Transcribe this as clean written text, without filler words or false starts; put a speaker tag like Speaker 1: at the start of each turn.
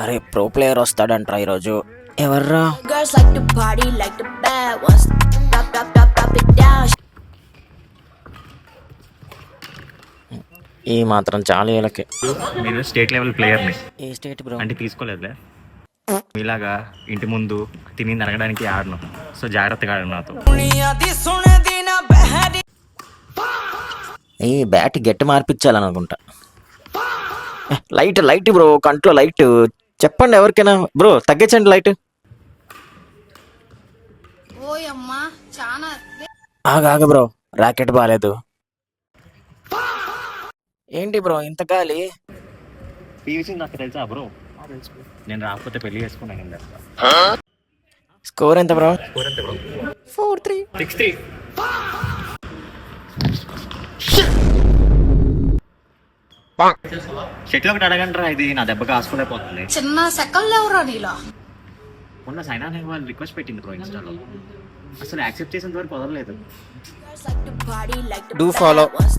Speaker 1: అరే pro player వస్తాడంట్రా ఈరోజు. ఎవర్రా?
Speaker 2: Girls like to party like the bad ones. Drop it down.
Speaker 1: ఈ మాత్రం చాలు వీళ్ళకి.
Speaker 3: మీరు స్టేట్ లెవెల్ ప్లేయర్ని
Speaker 1: ఏ స్టేట్ బ్రో?
Speaker 3: అంటే తీసుకోలేదులే. మీలాగా ఇంటి ముందు తిని నరగడానికి ఆడను. సో జాగ్రత్తగా ఆడను నాతో.
Speaker 1: ఈ బ్యాట్ గట్టి మార్పించాలనుకుంటా. లైట్ లైట్ బ్రో, కంట్లో లైట్. చెప్పండి ఎవరికైనా బ్రో, తగ్గించండి లైట్.
Speaker 2: ఓయమ్మా చానా
Speaker 1: ఆగా బ్రో, రాకెట్ బాగాలేదు. ఏంటి బ్రో ఇంత గాలి?
Speaker 3: పీవీసీ నాకు తెలుసా బ్రో? నేను రాకపోతే పెళ్లి చేసుకున్నాను నేను.
Speaker 1: స్కోర్ ఎంత బ్రో?
Speaker 3: 4-3 6-3. షెట్లు ఒకటి అడగంటారా, ఇది నా దెబ్బ కాసుకోలేకపోతుంది.
Speaker 2: చిన్న సెకండ్ ఎవరా నీలో?
Speaker 3: మొన్న సైనా నెహ్వాల్ రిక్వెస్ట్ పెట్టింది బ్రో ఇన్స్టాలో, అసలు యాక్సెప్ట్ చేసేంత వరకు వదలలేదు.
Speaker 2: Girls like to party like the
Speaker 1: Do
Speaker 2: bad
Speaker 1: follow.
Speaker 2: ones.